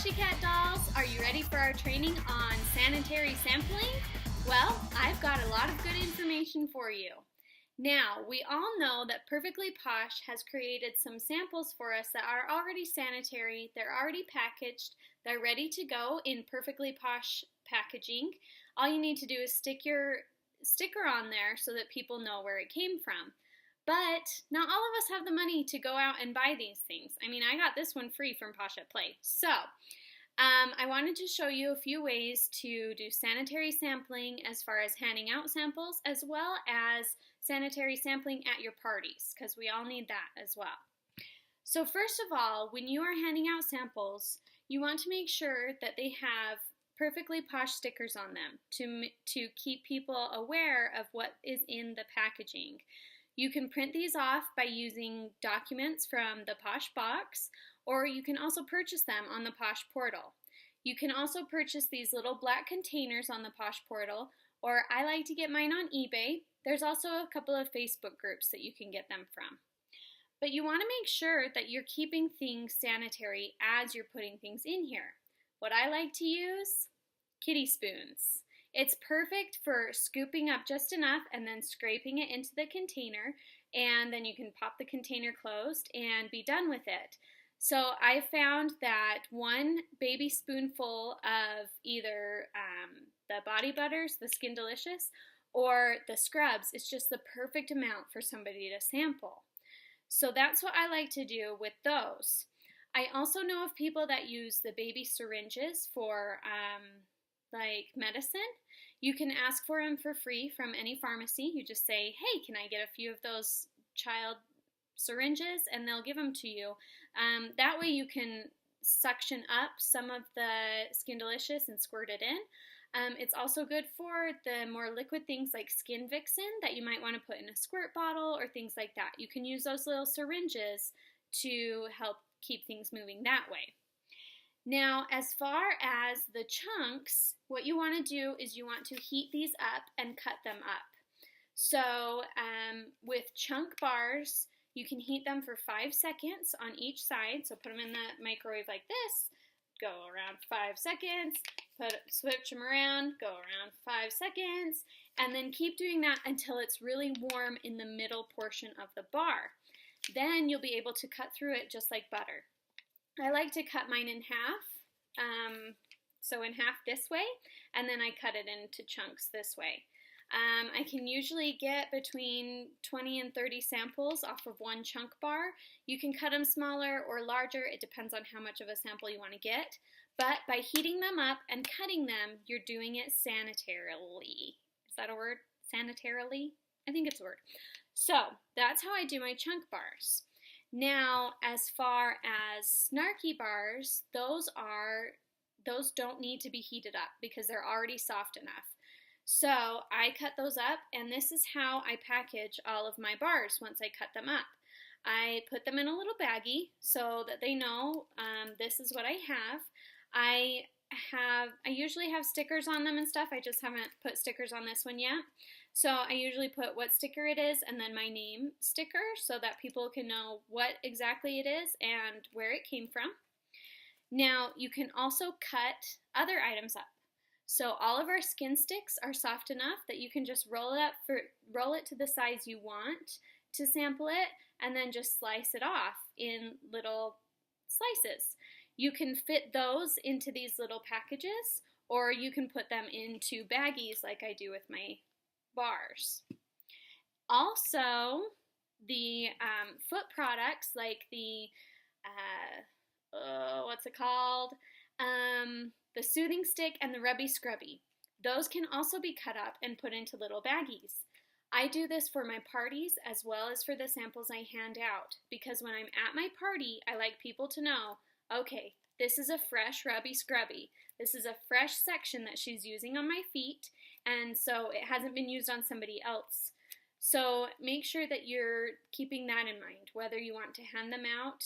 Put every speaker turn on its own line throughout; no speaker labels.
Poshycat dolls, are you ready for our training on sanitary sampling? Well, I've got a lot of good information for you. Now, we all know that Perfectly Posh has created some samples for us that are already sanitary, they're already packaged, they're ready to go in Perfectly Posh packaging. All you need to do is stick your sticker on there so that people know where it came from. But not all of us have the money to go out and buy these things. I mean, I got this one free from Posh at Play. So, I wanted to show you a few ways to do sanitary sampling as far as handing out samples, as well as sanitary sampling at your parties, because we all need that as well. So first of all, when you are handing out samples, you want to make sure that they have Perfectly Posh stickers on them to keep people aware of what is in the packaging. You can print these off by using documents from the Posh box, or you can also purchase them on the Posh portal. You can also purchase these little black containers on the Posh portal, or I like to get mine on eBay. There's also a couple of Facebook groups that you can get them from. But you want to make sure that you're keeping things sanitary as you're putting things in here. What I like to use? Kitty spoons. It's perfect for scooping up just enough and then scraping it into the container, and then you can pop the container closed and be done with it. So I found that one baby spoonful of either the Body Butters, the Skin Delicious, or the scrubs is just the perfect amount for somebody to sample. So that's what I like to do with those. I also know of people that use the baby syringes for like medicine. You can ask for them for free from any pharmacy. You just say, hey, can I get a few of those child syringes? And they'll give them to you. That way you can suction up some of the Skin Delicious and squirt it in. It's also good for the more liquid things like Skin Vixen that you might want to put in a squirt bottle or things like that. You can use those little syringes to help keep things moving that way. Now, as far as the chunks, what you want to do is you want to heat these up and cut them up. So with chunk bars, you can heat them for 5 seconds on each side. So put them in the microwave like this, go around 5 seconds, switch them around, go around 5 seconds, and then keep doing that until it's really warm in the middle portion of the bar. Then you'll be able to cut through it just like butter. I like to cut mine in half, so in half this way, and then I cut it into chunks this way. I can usually get between 20 and 30 samples off of one chunk bar. You can cut them smaller or larger, it depends on how much of a sample you want to get, but by heating them up and cutting them, you're doing it sanitarily. Is that a word? Sanitarily? I think it's a word. So, that's how I do my chunk bars. Now, as far as snarky bars, those don't need to be heated up because they're already soft enough. So I cut those up, and this is how I package all of my bars once I cut them up. I put them in a little baggie so that they know this is what I have. I usually have stickers on them and stuff. I just haven't put stickers on this one yet. So I usually put what sticker it is and then my name sticker so that people can know what exactly it is and where it came from. Now you can also cut other items up. So all of our skin sticks are soft enough that you can just roll it to the size you want to sample it and then just slice it off in little slices. You can fit those into these little packages, or you can put them into baggies like I do with my bars. Also, the foot products like the, what's it called? The soothing stick and the rubby scrubby. Those can also be cut up and put into little baggies. I do this for my parties as well as for the samples I hand out because when I'm at my party, I like people to know, okay, this is a fresh rubby scrubby. This is a fresh section that she's using on my feet, and so it hasn't been used on somebody else. So make sure that you're keeping that in mind, whether you want to hand them out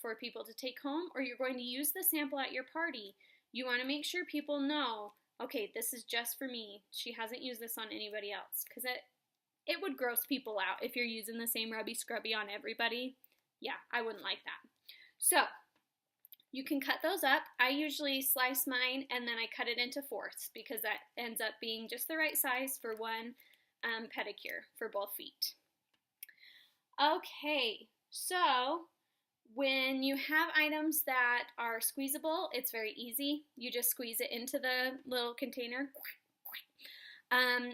for people to take home or you're going to use the sample at your party. You want to make sure people know, okay, this is just for me. She hasn't used this on anybody else, because it would gross people out if you're using the same rubby scrubby on everybody. Yeah, I wouldn't like that. So You can cut those up. I usually slice mine and then I cut it into fourths because that ends up being just the right size for one pedicure for both feet. Okay, so when you have items that are squeezable, it's very easy. You just squeeze it into the little container.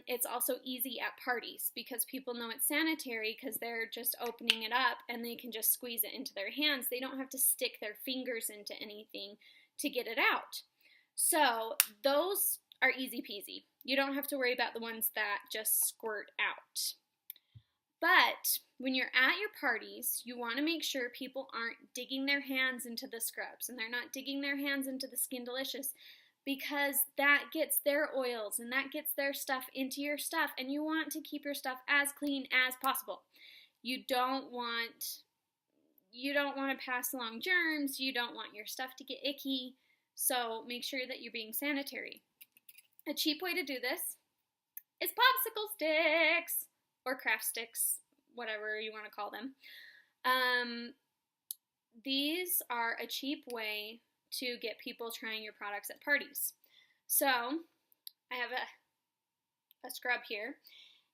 It's also easy at parties because people know it's sanitary because they're just opening it up and they can just squeeze it into their hands. They don't have to stick their fingers into anything to get it out. So those are easy peasy. You don't have to worry about the ones that just squirt out. But when you're at your parties, you want to make sure people aren't digging their hands into the scrubs and they're not digging their hands into the Skin Delicious, because that gets their oils and that gets their stuff into your stuff, and you want to keep your stuff as clean as possible. You don't want to pass along germs, you don't want your stuff to get icky, so make sure that you're being sanitary. A cheap way to do this is popsicle sticks or craft sticks, whatever you want to call them. These are a cheap way to get people trying your products at parties. So I have a scrub here,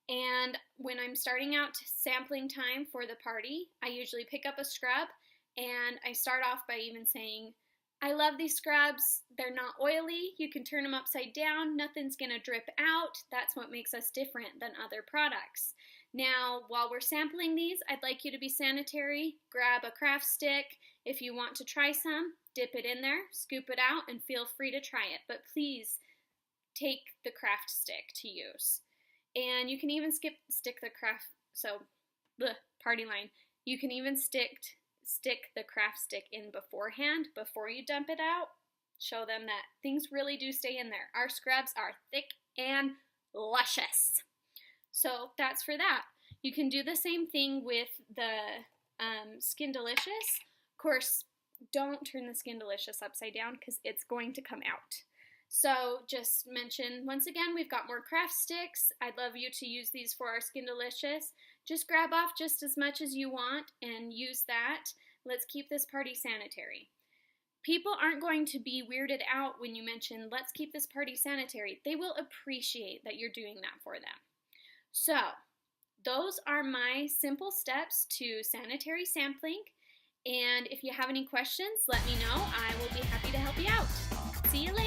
and when I'm starting out sampling time for the party, I usually pick up a scrub and I start off by even saying, I love these scrubs, they're not oily, you can turn them upside down, nothing's gonna drip out, that's what makes us different than other products. Now, while we're sampling these, I'd like you to be sanitary. Grab a craft stick. If you want to try some, dip it in there, scoop it out, and feel free to try it. But please take the craft stick to use. And you can even stick the craft, party line. You can even stick the craft stick in beforehand, before you dump it out. Show them that things really do stay in there. Our scrubs are thick and luscious. So that's for that. You can do the same thing with the Skin Delicious. Of course, don't turn the Skin Delicious upside down because it's going to come out. So just mention, once again, we've got more craft sticks. I'd love you to use these for our Skin Delicious. Just grab off just as much as you want and use that. Let's keep this party sanitary. People aren't going to be weirded out when you mention, let's keep this party sanitary. They will appreciate that you're doing that for them. So, those are my simple steps to sanitary sampling, and if you have any questions, let me know. I will be happy to help you out. See you later.